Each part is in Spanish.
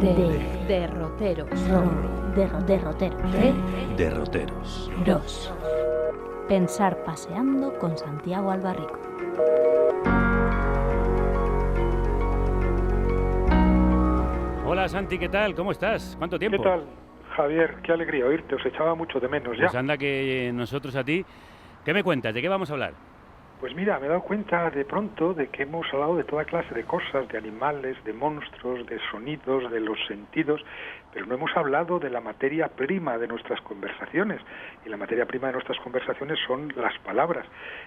Derroteros. Derroteros. 2. Pensar paseando con Santiago Albarrico. Hola Santi, ¿qué tal? ¿Cómo estás? ¿Cuánto tiempo? ¿Qué tal, Javier? Qué alegría oírte, os echaba mucho de menos ya. Pues anda que nosotros a ti. ¿Qué me cuentas? ¿De qué vamos a hablar? Pues mira, me he dado cuenta de pronto de que hemos hablado de toda clase de cosas, de animales, de monstruos, de sonidos, de los sentidos, pero no hemos hablado de la materia prima de nuestras conversaciones. Y la materia prima de nuestras conversaciones son las palabras.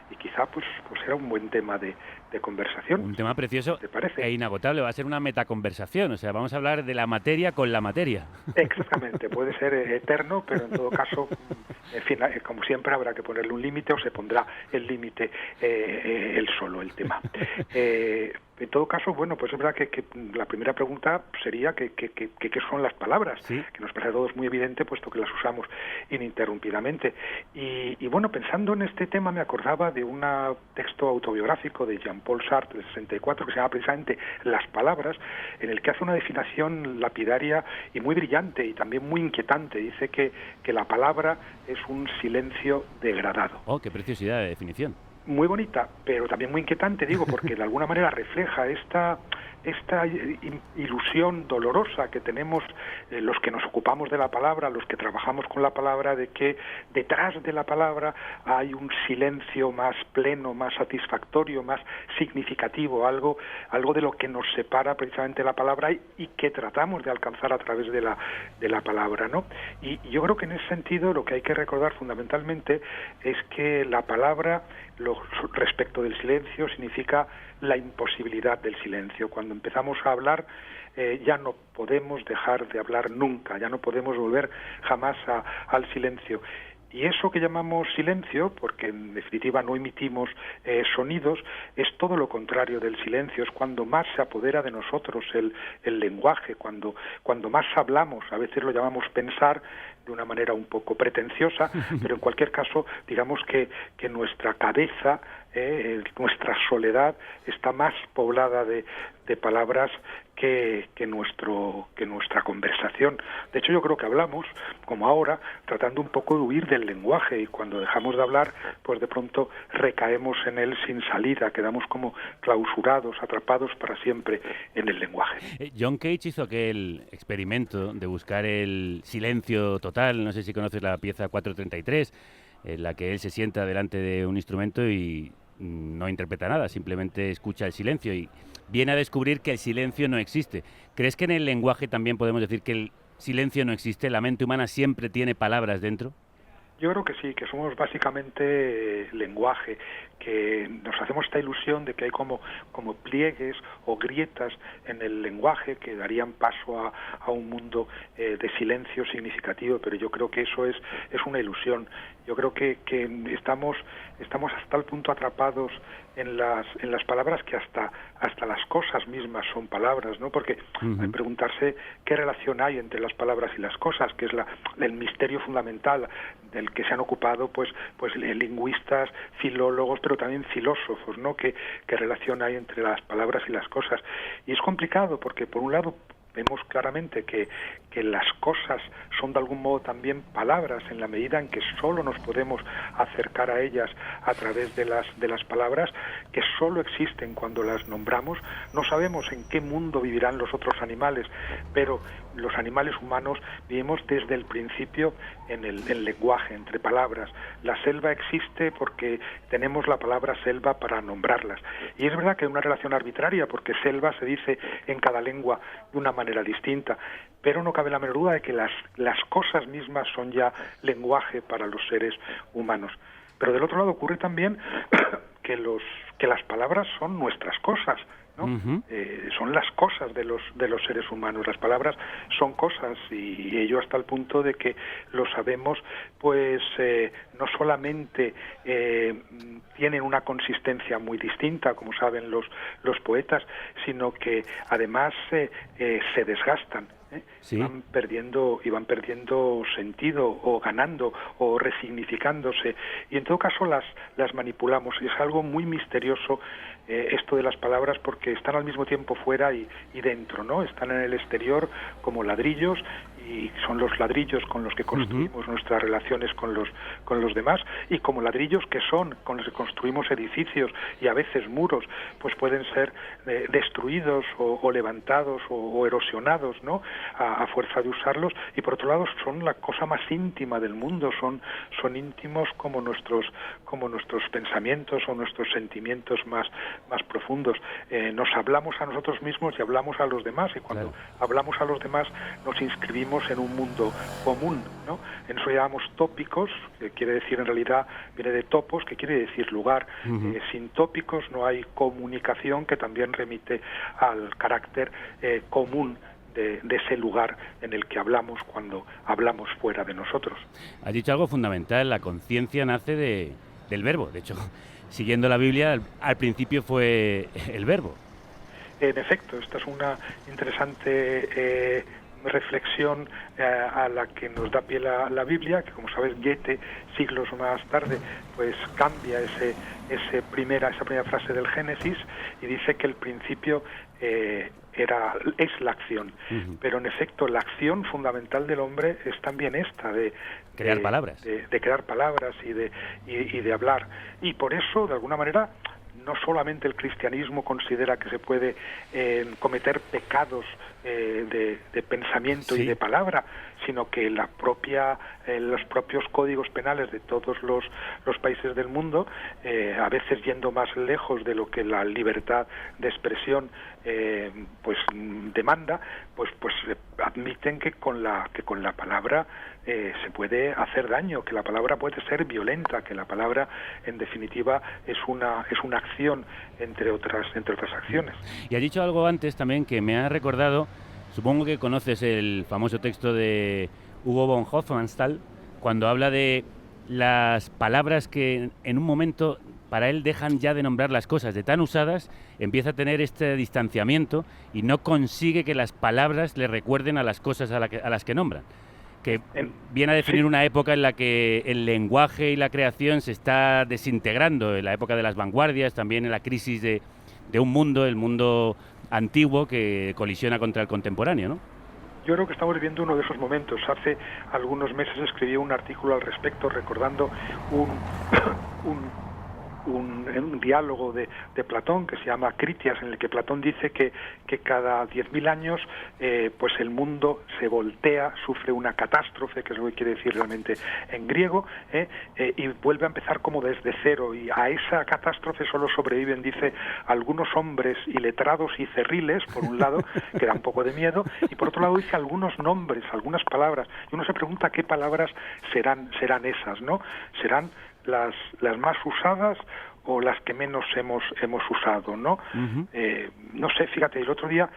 Y quizá pues era un buen tema de conversación. Un tema precioso ¿Te parece? e inagotable. Va a ser una metaconversación. O sea, vamos a hablar de la materia con la materia. Exactamente, puede ser eterno, pero en todo caso, en fin, como siempre habrá que ponerle un límite o se pondrá el límite él solo, el tema. En todo caso, bueno, pues es verdad que la primera pregunta sería ¿qué son las palabras? Sí. Que nos parece a todos muy evidente, puesto que las usamos ininterrumpidamente. Y bueno, pensando en este tema me acordaba de un texto autobiográfico de Jean-Paul Sartre, del 64, que se llama precisamente Las palabras, en el que hace una definición lapidaria y muy brillante y también muy inquietante. Dice que la palabra es un silencio degradado. Oh, qué preciosidad de definición. Muy bonita, pero también muy inquietante, digo, porque de alguna manera refleja esta ilusión dolorosa que tenemos los que nos ocupamos de la palabra, los que trabajamos con la palabra, de que detrás de la palabra hay un silencio más pleno, más satisfactorio, más significativo, algo de lo que nos separa precisamente la palabra y que tratamos de alcanzar a través de la palabra, ¿no? Y yo creo que en ese sentido lo que hay que recordar fundamentalmente es que la palabra respecto del silencio significa la imposibilidad del silencio. Cuando empezamos a hablar ya no podemos dejar de hablar nunca, ya no podemos volver jamás al silencio. Y eso que llamamos silencio, porque en definitiva no emitimos sonidos, es todo lo contrario del silencio, es cuando más se apodera de nosotros el lenguaje, cuando más hablamos, a veces lo llamamos pensar de una manera un poco pretenciosa, pero en cualquier caso digamos que nuestra cabeza, nuestra soledad está más poblada de palabras que nuestra conversación. De hecho, yo creo que hablamos, como ahora, tratando un poco de huir del lenguaje, y cuando dejamos de hablar, pues de pronto recaemos en él sin salida, quedamos como clausurados, atrapados para siempre en el lenguaje. John Cage hizo aquel experimento de buscar el silencio total, no sé si conoces la pieza 433, en la que él se sienta delante de un instrumento y no interpreta nada, simplemente escucha el silencio y viene a descubrir que el silencio no existe. ¿Crees que en el lenguaje también podemos decir que el silencio no existe? ¿La mente humana siempre tiene palabras dentro? Yo creo que sí, que somos básicamente lenguaje, que nos hacemos esta ilusión de que hay como pliegues o grietas en el lenguaje que darían paso a un mundo de silencio significativo, pero yo creo que eso es una ilusión. Yo creo que estamos hasta el punto atrapados en las palabras que hasta las cosas mismas son palabras, ¿no? Porque hay que preguntarse qué relación hay entre las palabras y las cosas, que es el misterio fundamental del que se han ocupado pues lingüistas, filólogos, pero también filósofos, ¿no? ¿Qué relación hay entre las palabras y las cosas? Y es complicado porque por un lado vemos claramente que las cosas son de algún modo también palabras en la medida en que solo nos podemos acercar a ellas a través de las palabras, que solo existen cuando las nombramos. No sabemos en qué mundo vivirán los otros animales, pero los animales humanos vivimos desde el principio en el lenguaje, entre palabras. La selva existe porque tenemos la palabra selva para nombrarlas. Y es verdad que hay una relación arbitraria, porque selva se dice en cada lengua de una manera distinta, pero no cabe la menor duda de que las cosas mismas son ya lenguaje para los seres humanos. Pero del otro lado ocurre también que las palabras son nuestras cosas, ¿no? Son las cosas de los seres humanos. Las palabras son cosas, y ello hasta el punto de que lo sabemos, pues no solamente tienen una consistencia muy distinta, como saben los poetas, sino que además se desgastan. Sí. Van perdiendo sentido, o ganando, o resignificándose, y en todo caso las manipulamos. Es algo muy misterioso esto de las palabras, porque están al mismo tiempo fuera y dentro, ¿no? Están en el exterior como ladrillos, y son los ladrillos con los que construimos nuestras relaciones con los demás, y como ladrillos que son con los que construimos edificios y a veces muros, pues pueden ser destruidos o levantados o erosionados, ¿no? A fuerza de usarlos. Y por otro lado son la cosa más íntima del mundo, son íntimos como nuestros pensamientos o nuestros sentimientos más profundos. Nos hablamos a nosotros mismos y hablamos a los demás, y cuando hablamos a los demás nos inscribimos en un mundo común, ¿no? En eso llamamos tópicos, que quiere decir, en realidad viene de topos, que quiere decir lugar. Sin tópicos no hay comunicación, que también remite al carácter común de ese lugar en el que hablamos cuando hablamos fuera de nosotros. Has dicho algo fundamental: la conciencia nace del verbo. De hecho, siguiendo la Biblia, al principio fue el verbo. En efecto, esta es una interesante reflexión a la que nos da pie la Biblia, que, como sabes, Goethe, siglos más tarde, pues cambia esa primera frase del Génesis y dice que el principio es la acción. Pero en efecto la acción fundamental del hombre es también esta de crear palabras, de crear palabras y de hablar. Y por eso, de alguna manera, no solamente el cristianismo considera que se puede cometer pecados de pensamiento y de palabra, sino que los propios códigos penales de todos los países del mundo, a veces yendo más lejos de lo que la libertad de expresión pues demanda, pues admiten que con la palabra se puede hacer daño, que la palabra puede ser violenta, que la palabra, en definitiva, es una acción entre otras acciones. Y has dicho algo antes también que me ha recordado. Supongo que conoces el famoso texto de Hugo von Hofmannsthal, cuando habla de las palabras que en un momento para él dejan ya de nombrar las cosas, de tan usadas, empieza a tener este distanciamiento y no consigue que las palabras le recuerden a las cosas a las que nombran. Que viene a definir una época en la que el lenguaje y la creación se está desintegrando, en la época de las vanguardias, también en la crisis de un mundo, el mundo antiguo, que colisiona contra el contemporáneo, ¿no? Yo creo que estamos viviendo uno de esos momentos. Hace algunos meses escribí un artículo al respecto, recordando un diálogo de Platón que se llama Critias, en el que Platón dice que cada 10.000 años pues el mundo se voltea, sufre una catástrofe, que es lo que quiere decir realmente en griego, y vuelve a empezar como desde cero, y a esa catástrofe solo sobreviven, dice, algunos hombres iletrados y cerriles, por un lado, que da un poco de miedo, y por otro lado dice algunos nombres, algunas palabras, y uno se pregunta qué palabras serán esas, ¿no? ¿Serán las más usadas o las que menos hemos usado, ¿no? No sé, fíjate, el otro día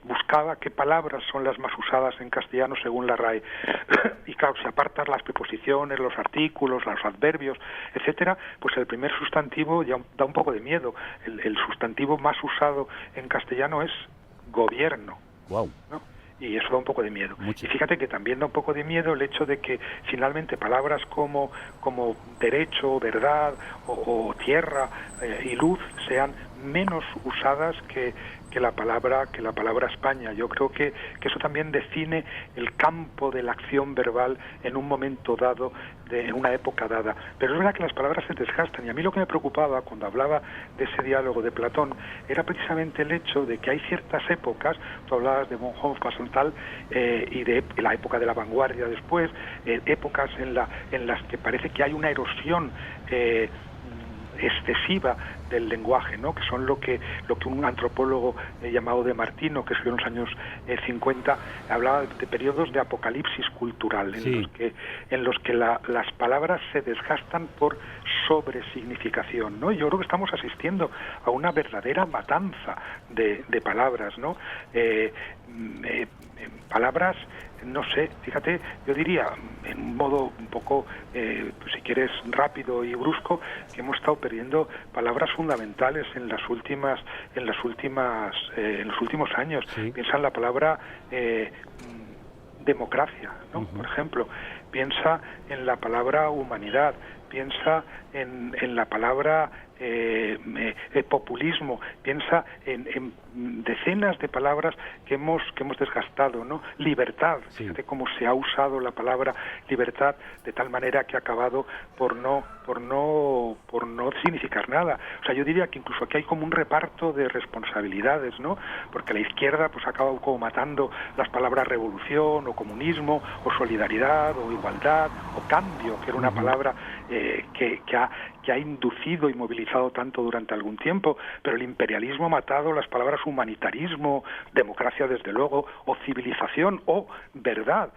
buscaba qué palabras son las más usadas en castellano según la RAE. Y claro, si apartas las preposiciones, los artículos, los adverbios, etcétera, pues el primer sustantivo ya da un poco de miedo. El sustantivo más usado en castellano es gobierno. Wow. ¿No? Y eso da un poco de miedo. Mucho. Y fíjate que también da un poco de miedo el hecho de que finalmente palabras como derecho, verdad o tierra y luz sean menos usadas que la palabra España. Yo creo que eso también define el campo de la acción verbal en un momento dado, en una época dada. Pero es verdad que las palabras se desgastan, y a mí lo que me preocupaba cuando hablaba de ese diálogo de Platón era precisamente el hecho de que hay ciertas épocas, tú hablabas de von Hofmannsthal y de la época de la vanguardia después, épocas en las que parece que hay una erosión excesiva del lenguaje, ¿no? Que son lo que un antropólogo llamado De Martino, que escribió en los años 50, hablaba de periodos de apocalipsis cultural, en los que las palabras se desgastan por sobresignificación, ¿no? Y yo creo que estamos asistiendo a una verdadera matanza de palabras, ¿no? Palabras, no sé, fíjate, yo diría, en un modo un poco, si quieres, rápido y brusco, que hemos estado perdiendo palabras fundamentales en los últimos años. Sí. Piensa en la palabra democracia, ¿no? Por ejemplo, piensa en la palabra humanidad, piensa en la palabra populismo, piensa en decenas de palabras que hemos desgastado, ¿no? Libertad, sí. Fíjate cómo se ha usado la palabra libertad de tal manera que ha acabado por no significar nada. O sea, yo diría que incluso aquí hay como un reparto de responsabilidades, ¿no? Porque la izquierda pues ha acabado como matando las palabras revolución o comunismo o solidaridad o igualdad o cambio, que era una palabra que ha inducido y movilizado tanto durante algún tiempo, pero el imperialismo ha matado las palabras humanitarismo, democracia desde luego, o civilización o verdad,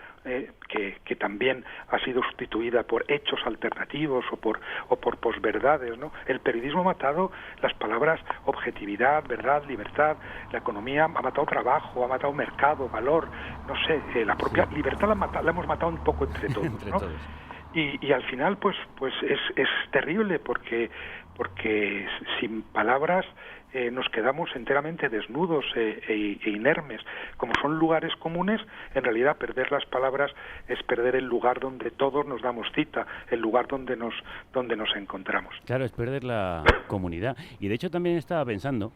que también ha sido sustituida por hechos alternativos o por posverdades, ¿no? El periodismo ha matado las palabras objetividad, verdad, libertad, la economía ha matado trabajo, ha matado mercado, valor, no sé, la propia libertad la hemos matado un poco entre todos, Entre ¿no? todos. Y al final pues es terrible porque sin palabras nos quedamos enteramente desnudos e inermes. Como son lugares comunes, en realidad perder las palabras es perder el lugar donde todos nos damos cita, el lugar donde nos encontramos. Claro, es perder la comunidad. Y de hecho también estaba pensando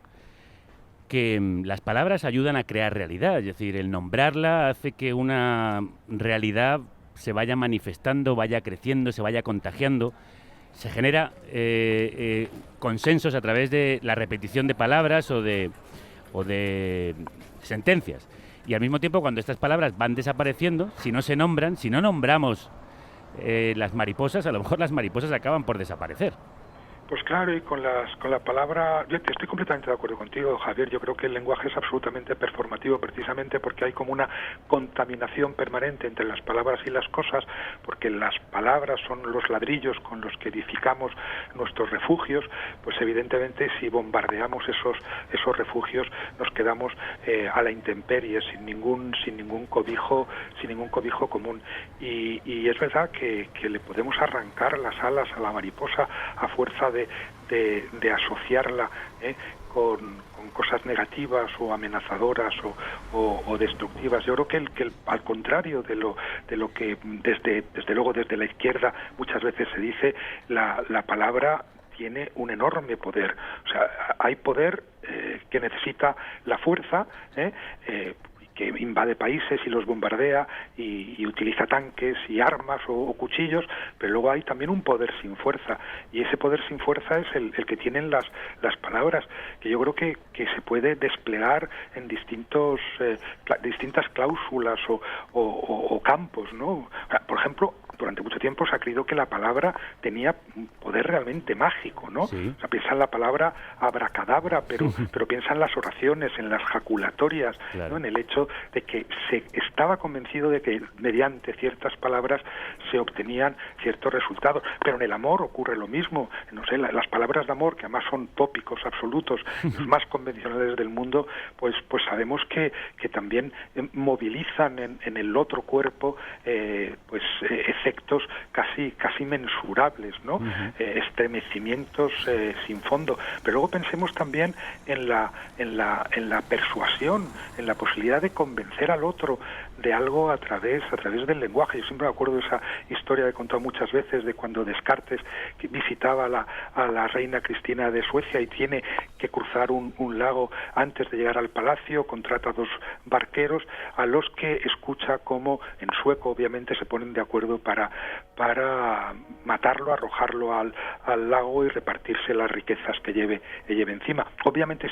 que las palabras ayudan a crear realidad, es decir, el nombrarla hace que una realidad se vaya manifestando, vaya creciendo, se vaya contagiando. Se genera consensos a través de la repetición de palabras o de sentencias. Y al mismo tiempo, cuando estas palabras van desapareciendo, si no se nombran, si no nombramos las mariposas, a lo mejor las mariposas acaban por desaparecer. Pues claro, y con la palabra, yo estoy completamente de acuerdo contigo, Javier. Yo creo que el lenguaje es absolutamente performativo, precisamente porque hay como una contaminación permanente entre las palabras y las cosas, porque las palabras son los ladrillos con los que edificamos nuestros refugios. Pues evidentemente si bombardeamos esos refugios nos quedamos a la intemperie, sin ningún cobijo común. Y es verdad que le podemos arrancar las alas a la mariposa a fuerza de asociarla con cosas negativas o amenazadoras o destructivas. Yo creo que al contrario de lo que desde luego desde la izquierda muchas veces se dice, la palabra tiene un enorme poder. O sea, hay poder que necesita la fuerza, que invade países y los bombardea y utiliza tanques y armas o cuchillos, pero luego hay también un poder sin fuerza, y ese poder sin fuerza es el que tienen las palabras, que yo creo que se puede desplegar en distintas cláusulas o campos, ¿no? Por ejemplo, durante mucho tiempo se ha creído que la palabra tenía un poder realmente mágico, ¿no? Sí. O sea, piensa en la palabra abracadabra, pero piensa en las oraciones, en las jaculatorias, claro, ¿no? En el hecho de que se estaba convencido de que mediante ciertas palabras se obtenían ciertos resultados. Pero en el amor ocurre lo mismo. No sé, las palabras de amor, que además son tópicos absolutos, los más convencionales del mundo, pues sabemos que también movilizan en el otro cuerpo efectos casi mensurables, ¿no? Uh-huh. Estremecimientos sin fondo. Pero luego pensemos también en la persuasión, en la posibilidad de convencer al otro de algo a través del lenguaje. Yo siempre me acuerdo de esa historia que he contado muchas veces de cuando Descartes visitaba a la reina Cristina de Suecia y tiene que cruzar un lago antes de llegar al palacio, contrata 2 barqueros a los que escucha cómo en sueco obviamente se ponen de acuerdo para matarlo, arrojarlo al lago y repartirse las riquezas que lleve encima. Obviamente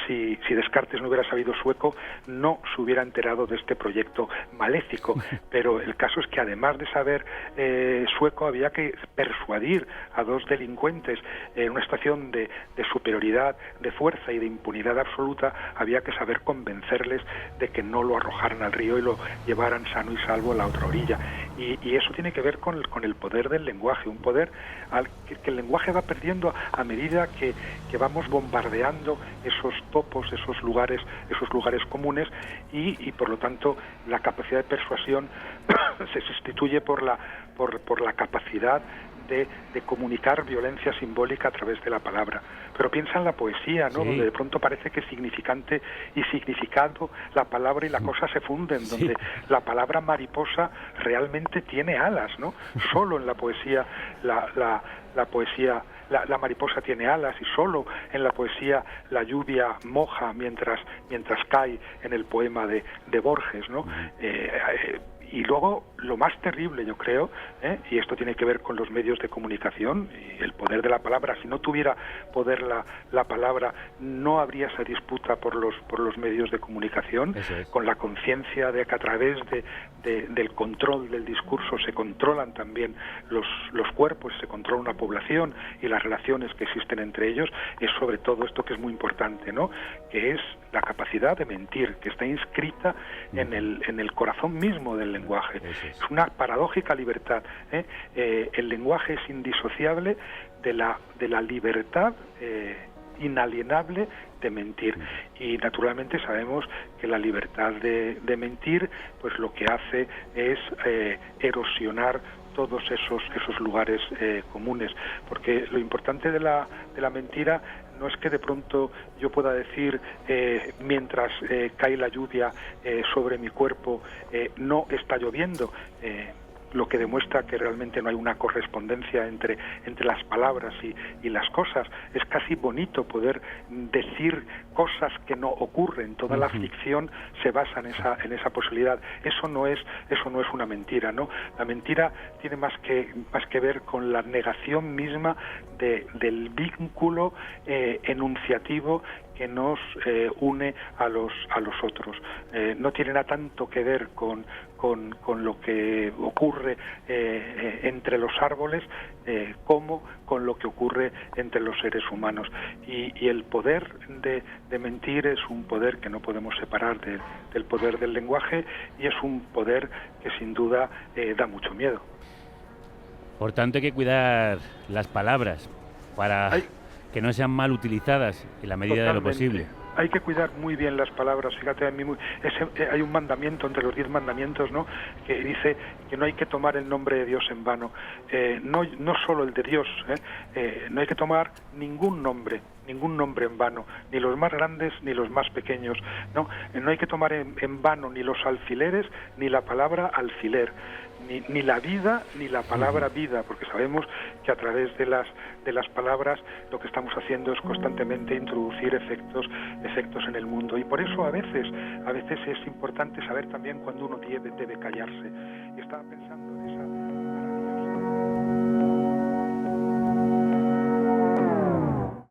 si Descartes no hubiera sabido sueco no se hubiera enterado de este proyecto maléfico, pero el caso es que además de saber sueco había que persuadir a 2 delincuentes en una situación de superioridad, de fuerza y de impunidad absoluta. Había que saber convencerles de que no lo arrojaran al río y lo llevaran sano y salvo a la otra orilla. Y eso tiene que ver con el poder del lenguaje, un poder que el lenguaje va perdiendo a medida que vamos bombardeando esos topos, esos lugares comunes, y por lo tanto la capacidad de persuasión se sustituye por la capacidad de comunicar violencia simbólica a través de la palabra. Pero piensa en la poesía, ¿no? Sí. Donde de pronto parece que significante y significado, la palabra y la cosa se funden, Sí. donde la palabra mariposa realmente tiene alas, ¿no? Solo en la poesía la mariposa tiene alas, y solo en la poesía la lluvia moja mientras cae, en el poema de Borges, ¿no? Y luego, lo más terrible, yo creo, y esto tiene que ver con los medios de comunicación y el poder de la palabra. Si no tuviera poder la palabra, no habría esa disputa por los medios de comunicación, con la conciencia de que a través del control del discurso se controlan también los cuerpos, se controla una población y las relaciones que existen entre ellos. Es sobre todo esto que es muy importante, ¿no? Que es la capacidad de mentir, que está inscrita en el corazón mismo del lenguaje. Es una paradójica libertad, el lenguaje es indisociable de la libertad inalienable de mentir, y naturalmente sabemos que la libertad de mentir, pues lo que hace es erosionar todos esos lugares comunes, porque lo importante de la mentira no es que de pronto yo pueda decir mientras cae la lluvia sobre mi cuerpo no está lloviendo, lo que demuestra que realmente no hay una correspondencia entre las palabras y las cosas. Es casi bonito poder decir cosas que no ocurren. Toda la ficción se basa en esa posibilidad. Eso no es una mentira, ¿no? La mentira tiene más que ver con la negación misma del vínculo enunciativo que nos une a los otros. No tiene nada tanto que ver con lo que ocurre entre los árboles como con lo que ocurre entre los seres humanos. Y el poder de mentir es un poder que no podemos separar del poder del lenguaje, y es un poder que sin duda da mucho miedo. Por tanto, hay que cuidar las palabras para que no sean mal utilizadas en la medida de lo posible. Hay que cuidar muy bien las palabras. Fíjate, hay un mandamiento entre los 10 mandamientos, ¿no?, que dice que no hay que tomar el nombre de Dios en vano. No solo el de Dios, no hay que tomar ningún nombre en vano, ni los más grandes ni los más pequeños. No hay que tomar en vano ni los alfileres ni la palabra alfiler, ni la vida ni la palabra vida, porque sabemos que a través de las palabras lo que estamos haciendo es constantemente introducir efectos en el mundo, y por eso a veces es importante saber también cuando uno debe callarse. Y estaba pensando en esa